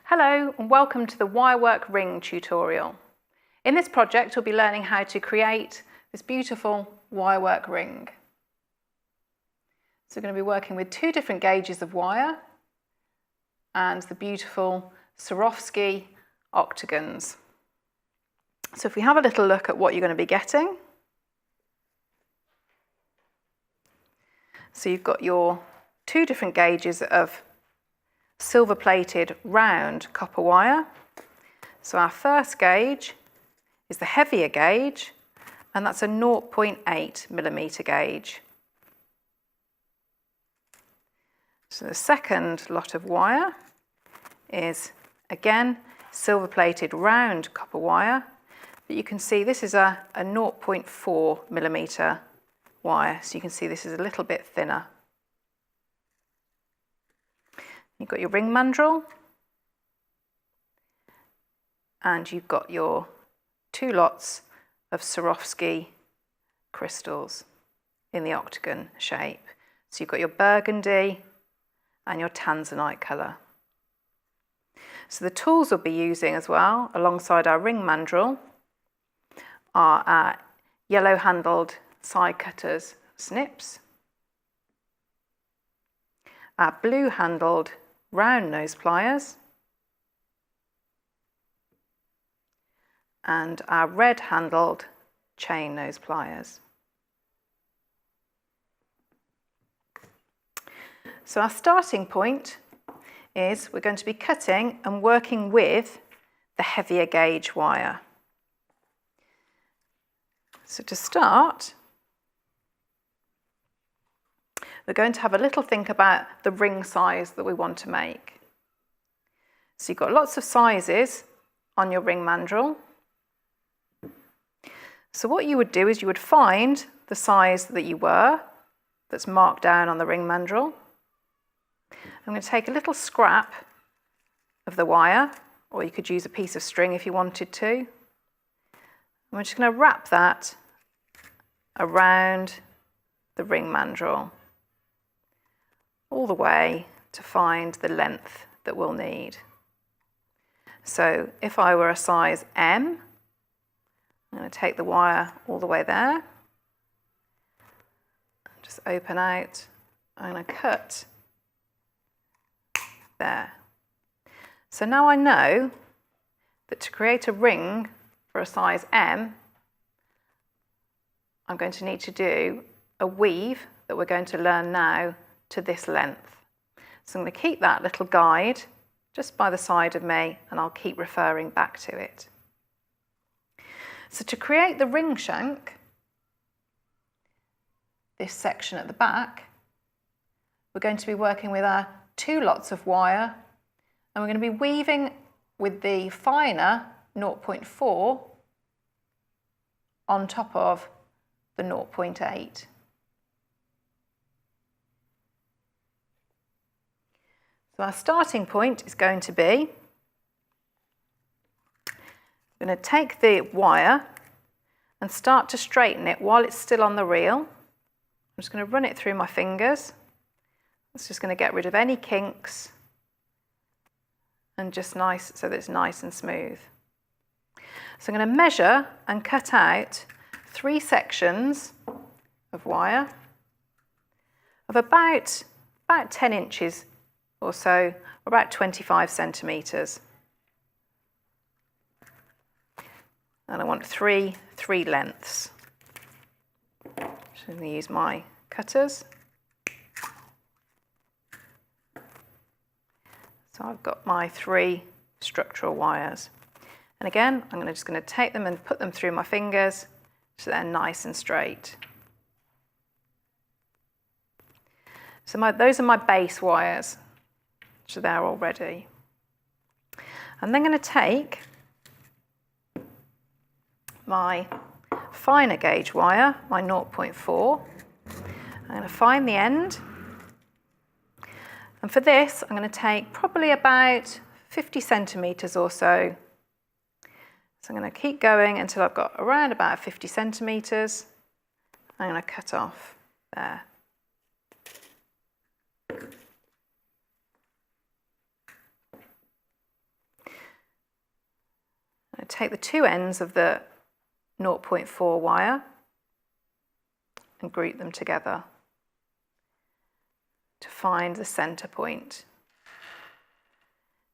Hello and welcome to the wirework ring tutorial. In this project we'll be learning how to create this beautiful wirework ring. So we're going to be working with two different gauges of wire and the beautiful Swarovski octagons. So if we have a little look at what you're going to be getting. So you've got your two different gauges of silver plated round copper wire. So our first gauge is the heavier gauge, and that's a 0.8mm gauge. So the second lot of wire is again silver plated round copper wire, but you can see this is a 0.4mm wire, so you can see this is a little bit thinner. You've got your ring mandrel, and you've got your two lots of Swarovski crystals in the octagon shape. So you've got your burgundy and your tanzanite colour. So the tools we'll be using as well, alongside our ring mandrel, are our yellow handled side cutters snips, our blue handled round nose pliers, and our red handled chain nose pliers. So our starting point is we're going to be cutting and working with the heavier gauge wire. So to start, we're going to have a little think about the ring size that we want to make. So you've got lots of sizes on your ring mandrel. So what you would do is you would find the size that you were, that's marked down on the ring mandrel. I'm going to take a little scrap of the wire, or you could use a piece of string if you wanted to. And we're just going to wrap that around the ring mandrel, all the way to find the length that we'll need. So if I were a size M, I'm going to take the wire all the way there, just open out, I'm going to cut there. So now I know that to create a ring for a size M, I'm going to need to do a weave that we're going to learn now to this length. So I'm going to keep that little guide just by the side of me, and I'll keep referring back to it. So to create the ring shank, this section at the back, we're going to be working with our two lots of wire, and we're going to be weaving with the finer 0.4 on top of the 0.8. So our starting point is going to be, I'm going to take the wire and start to straighten it while it's still on the reel. I'm just going to run it through my fingers. It's just going to get rid of any kinks and just nice, so that it's nice and smooth. So I'm going to measure and cut out 3 sections of wire of about 10 inches or so, or about 25 centimetres. And I want three lengths. So I'm going to use my cutters. So I've got my 3 structural wires. And again, I'm just going to take them and put them through my fingers so they're nice and straight. So those are my base wires. So they're all ready. I'm then going to take my finer gauge wire, my 0.4. I'm going to find the end. And for this, I'm going to take probably about 50 centimetres or so. So I'm going to keep going until I've got around about 50 centimetres. I'm going to cut off there. going to take the two ends of the 0.4 wire and group them together to find the center point.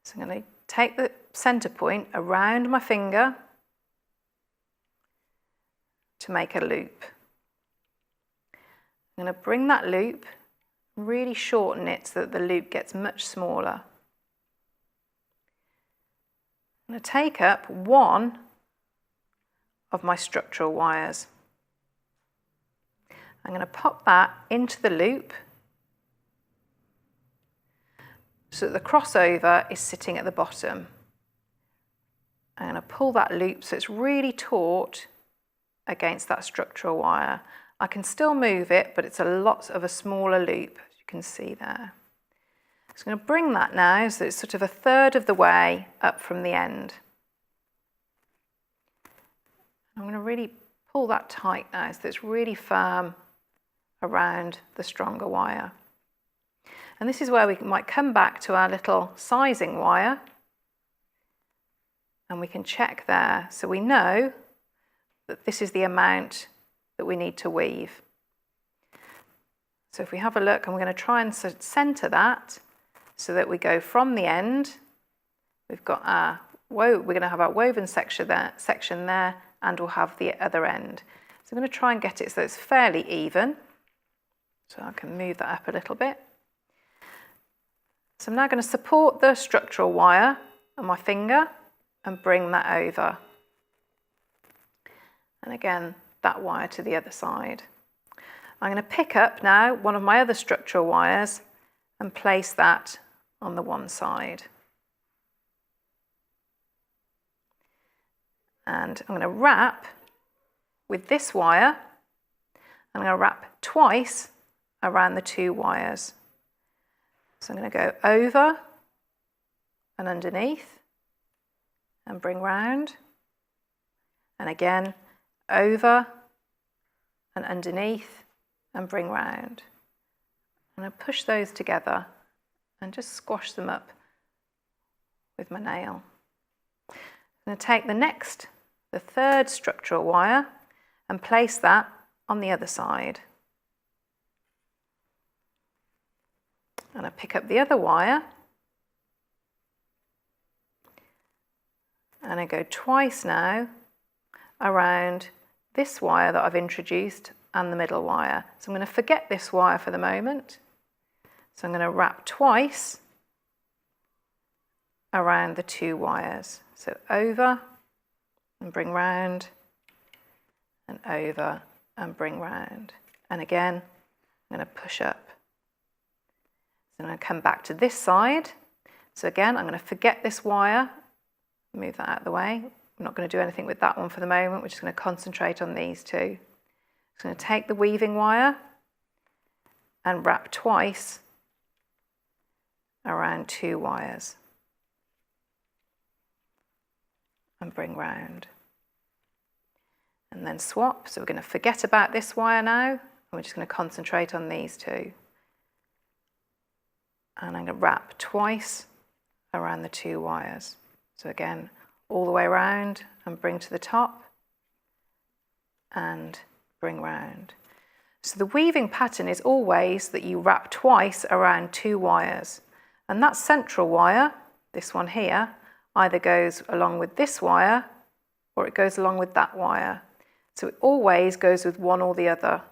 So I'm going to take the center point around my finger to make a loop. I'm going to bring that loop, really shorten it so that the loop gets much smaller. I'm going to take up one of my structural wires. I'm going to pop that into the loop so that the crossover is sitting at the bottom. I'm going to pull that loop so it's really taut against that structural wire. I can still move it, but it's a lot of a smaller loop, as you can see there. So I'm going to bring that now so it's sort of a third of the way up from the end. I'm going to really pull that tight now so that it's really firm around the stronger wire. And this is where we might come back to our little sizing wire, and we can check there so we know that this is the amount that we need to weave. So if we have a look, and we're going to try and center that so that we go from the end. We've got our we're going to have our woven section there, and we'll have the other end. So I'm going to try and get it so it's fairly even. So I can move that up a little bit. So I'm now going to support the structural wire on my finger and bring that over. And again, that wire to the other side. I'm going to pick up now one of my other structural wires and place that on the one side. And I'm going to wrap with this wire. I'm going to wrap twice around the two wires. So I'm going to go over and underneath and bring round, and again over and underneath and bring round. I'm going to push those together and just squash them up with my nail. I'm going to take the third structural wire and place that on the other side. And I pick up the other wire and I go twice now around this wire that I've introduced and the middle wire. So I'm going to forget this wire for the moment. So I'm going to wrap twice around the two wires. So over and bring round, and over and bring round. And again, I'm going to push up. So I'm going to come back to this side. So again, I'm going to forget this wire, move that out of the way. I'm not going to do anything with that one for the moment. We're just going to concentrate on these two. So I'm going to take the weaving wire and wrap twice around two wires and bring round. And then swap. So we're going to forget about this wire now, and we're just going to concentrate on these two. And I'm going to wrap twice around the two wires. So again, all the way around and bring to the top and bring round. So the weaving pattern is always that you wrap twice around two wires. And that central wire, this one here, either goes along with this wire or it goes along with that wire. So it always goes with one or the other.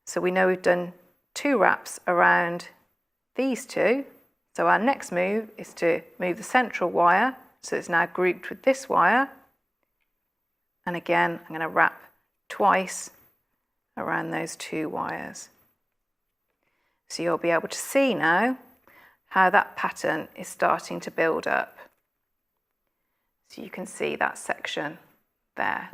So we know we've done two wraps around these two. So our next move is to move the central wire, so it's now grouped with this wire. And again, I'm going to wrap twice around those two wires. So you'll be able to see now how that pattern is starting to build up. So you can see that section there.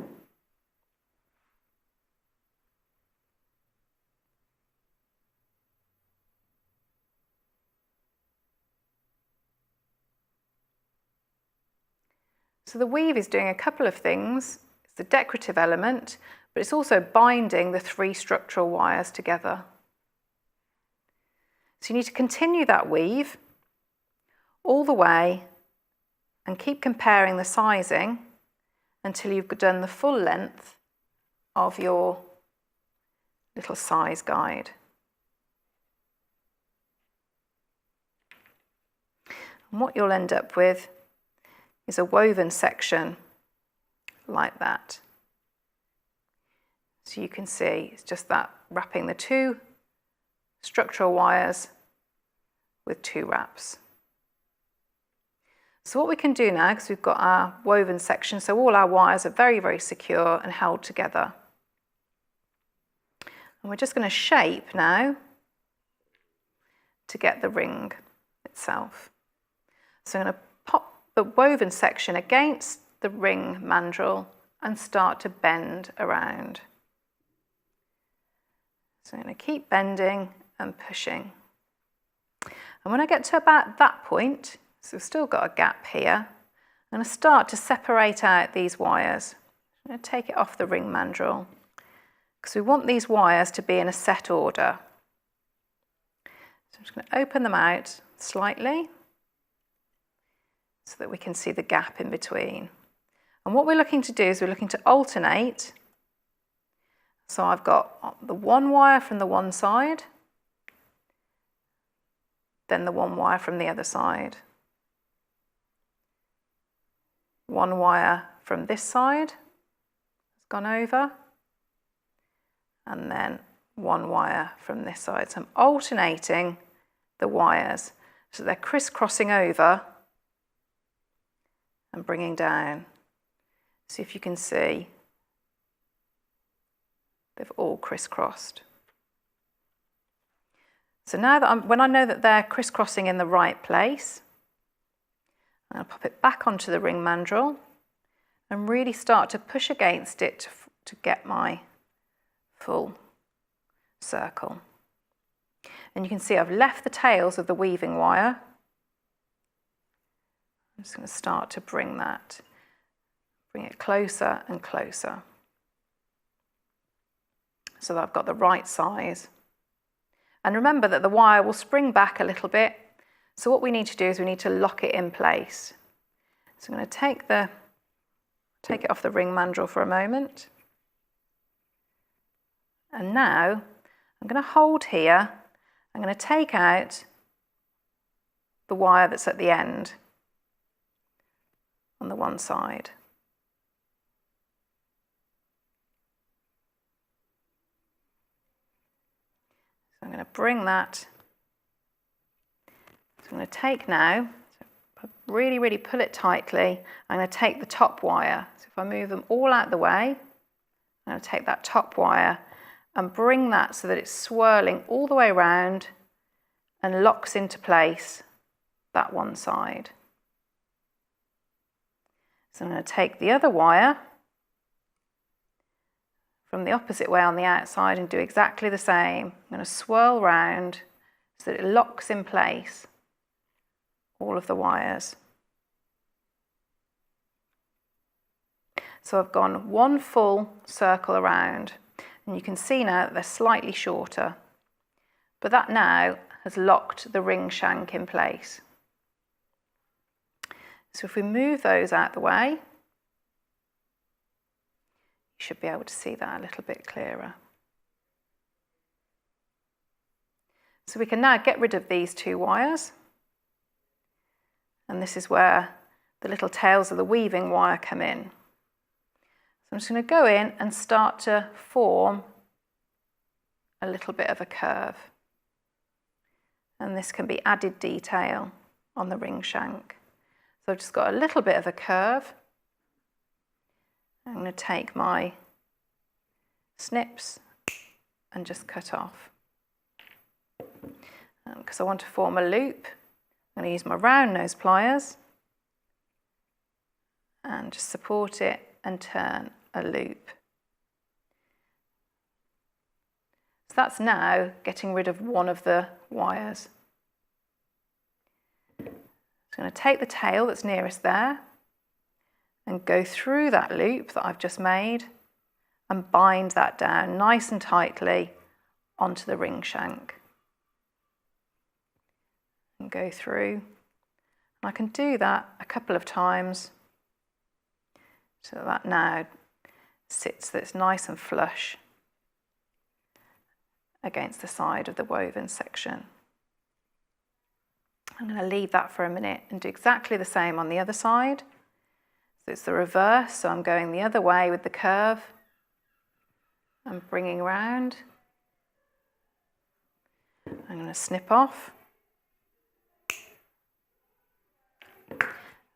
So the weave is doing a couple of things. It's the decorative element, but it's also binding the three structural wires together. So you need to continue that weave all the way and keep comparing the sizing until you've done the full length of your little size guide. And what you'll end up with is a woven section like that. So you can see it's just that wrapping the 2 structural wires with 2 wraps. So what we can do now, because we've got our woven section, so all our wires are very, very secure and held together. And we're just going to shape now to get the ring itself. So I'm going to pop the woven section against the ring mandrel and start to bend around. So I'm going to keep bending and pushing. And when I get to about that point, so we've still got a gap here, I'm going to start to separate out these wires. I'm going to take it off the ring mandrel because we want these wires to be in a set order. So I'm just going to open them out slightly so that we can see the gap in between. And what we're looking to do is we're looking to alternate. So I've got the 1 wire from the one side, then the 1 wire from the other side. 1 wire from this side has gone over, and then 1 wire from this side. So I'm alternating the wires so they're crisscrossing over and bringing down. See if you can see they've all crisscrossed. So now that when I know that they're crisscrossing in the right place, I'm going to pop it back onto the ring mandrel and really start to push against it to get my full circle. And you can see I've left the tails of the weaving wire. I'm just going to start to bring it closer and closer so that I've got the right size. And remember that the wire will spring back a little bit. So what we need to do is we need to lock it in place. So I'm going to take it off the ring mandrel for a moment. And now I'm going to hold here. I'm going to take out the wire that's at the end on the one side. So I'm going to bring that. So I'm going to take now, really, really pull it tightly. I'm going to take the top wire. So if I move them all out the way, I'm going to take that top wire and bring that so that it's swirling all the way around and locks into place that one side. So I'm going to take the other wire from the opposite way on the outside and do exactly the same. I'm going to swirl round so that it locks in place all of the wires. So I've gone 1 full circle around, and you can see now that they're slightly shorter, but that now has locked the ring shank in place. So if we move those out the way, you should be able to see that a little bit clearer. So we can now get rid of these 2 wires. And this is where the little tails of the weaving wire come in. So I'm just going to go in and start to form a little bit of a curve. And this can be added detail on the ring shank. So I've just got a little bit of a curve. I'm going to take my snips and just cut off. Because I want to form a loop, I'm going to use my round nose pliers and just support it and turn a loop. So that's now getting rid of one of the wires. So I'm going to take the tail that's nearest there and go through that loop that I've just made and bind that down nice and tightly onto the ring shank. And go through I can do that a couple of times so that now sits that's nice and flush against the side of the woven section. I'm going to leave that for a minute and do exactly the same on the other side. So it's the reverse, so I'm going the other way with the curve and bringing around. I'm going to snip off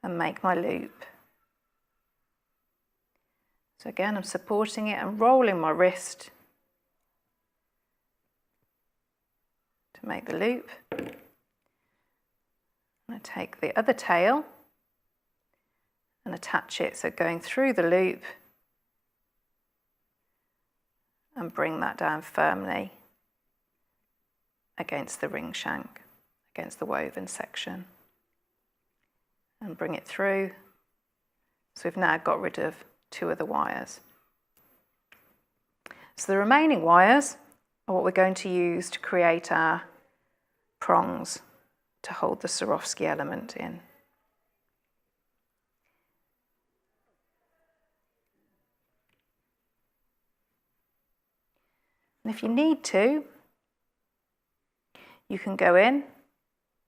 and make my loop. So again, I'm supporting it and rolling my wrist to make the loop. I'm going to take the other tail and attach it, so going through the loop and bring that down firmly against the ring shank, against the woven section, and bring it through. So we've now got rid of 2 of the wires. So the remaining wires are what we're going to use to create our prongs to hold the Swarovski element in. And if you need to, you can go in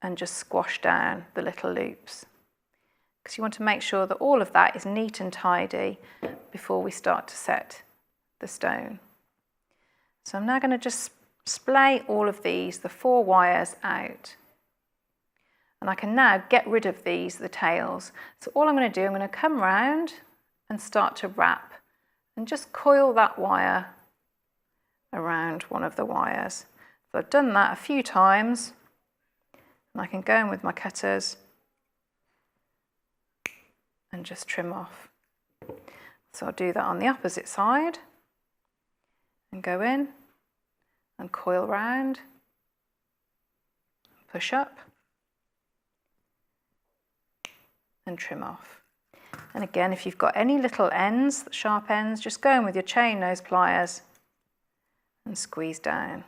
and just squash down the little loops, because you want to make sure that all of that is neat and tidy before we start to set the stone. So I'm now going to just splay all of these, the 4 wires, out. And I can now get rid of these, the tails. So all I'm going to do, I'm going to come round and start to wrap and just coil that wire around one of the wires. So I've done that a few times, and I can go in with my cutters and just trim off. So I'll do that on the opposite side and go in and coil round, push up and trim off. And again, if you've got any little ends, sharp ends, just go in with your chain nose pliers and squeeze down.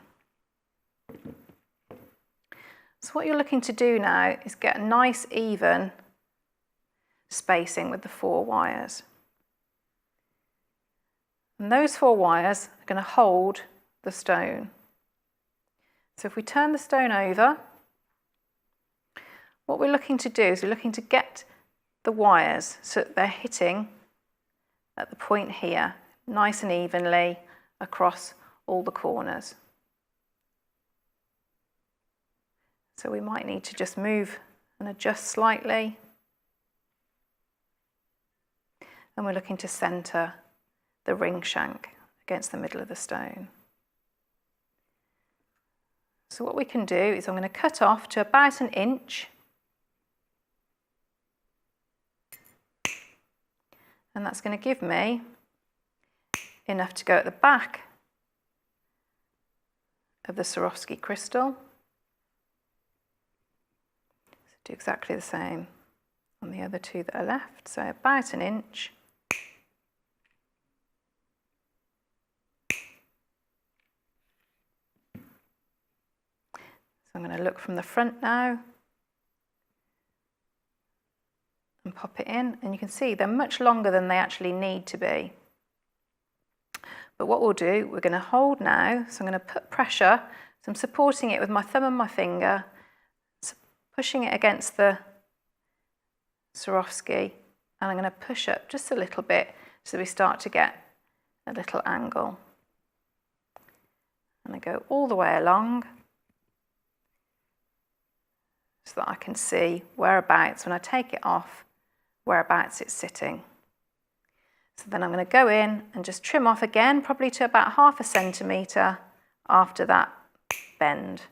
So what you're looking to do now is get a nice even spacing with the 4 wires. And those 4 wires are going to hold the stone. So if we turn the stone over, what we're looking to do is we're looking to get the wires so that they're hitting at the point here, nice and evenly across all the corners. So we might need to just move and adjust slightly. And we're looking to centre the ring shank against the middle of the stone. So what we can do is I'm going to cut off to about 1 inch. And that's going to give me enough to go at the back of the Swarovski crystal. So do exactly the same on the other 2 that are left, so about 1 inch. So I'm going to look from the front now and pop it in, and you can see they're much longer than they actually need to be. But what we'll do, we're going to hold now, so I'm going to put pressure, so I'm supporting it with my thumb and my finger, pushing it against the Swarovski, and I'm going to push up just a little bit so we start to get a little angle. And I go all the way along so that I can see whereabouts, when I take it off, whereabouts it's sitting. So then I'm going to go in and just trim off again, probably to about 1/2 centimetre after that bend.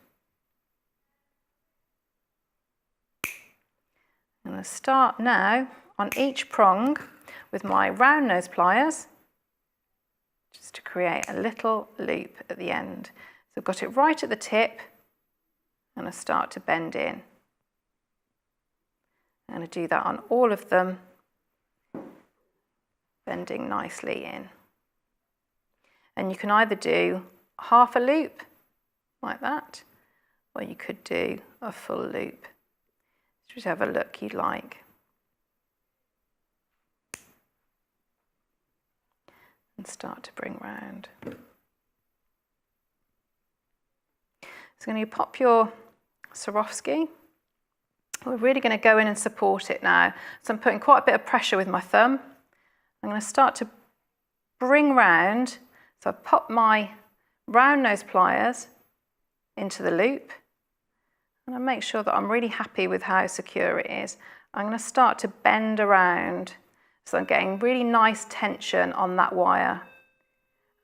I'm going to start now on each prong with my round nose pliers, just to create a little loop at the end. So I've got it right at the tip, and I start to bend in. I'm going to do that on all of them, bending nicely in. And you can either do 1/2 a loop, like that, or you could do a full loop. whichever look you'd like. And start to bring round. So when you pop your Swarovski, we're really going to go in and support it now. So I'm putting quite a bit of pressure with my thumb. I'm going to start to bring round. So I pop my round nose pliers into the loop, and I make sure that I'm really happy with how secure it is. I'm going to start to bend around, so I'm getting really nice tension on that wire.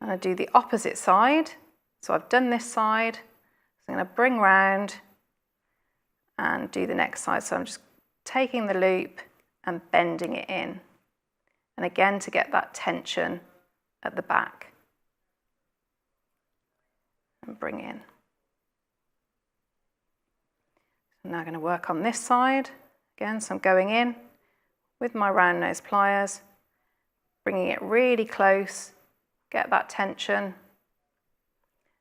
And I do the opposite side. So I've done this side. So I'm going to bring round and do the next side. So I'm just taking the loop and bending it in. And again, to get that tension at the back. And bring in. So now I'm going to work on this side. Again, so I'm going in with my round nose pliers, bringing it really close, get that tension.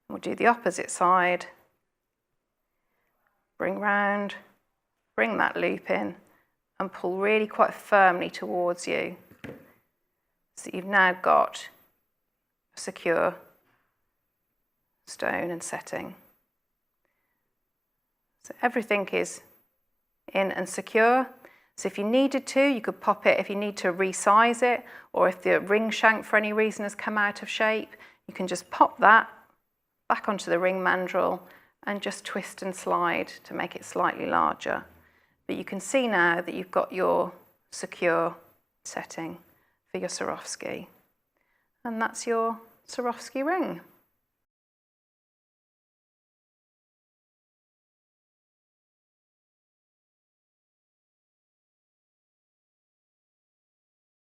We'll do the opposite side. Bring round, bring that loop in, and pull really quite firmly towards you. So you've now got a secure stone and setting. So everything is in and secure. So if you needed to, you could pop it if you need to resize it, or if the ring shank for any reason has come out of shape, you can just pop that back onto the ring mandrel and just twist and slide to make it slightly larger. But you can see now that you've got your secure setting for your Swarovski. And that's your Swarovski ring.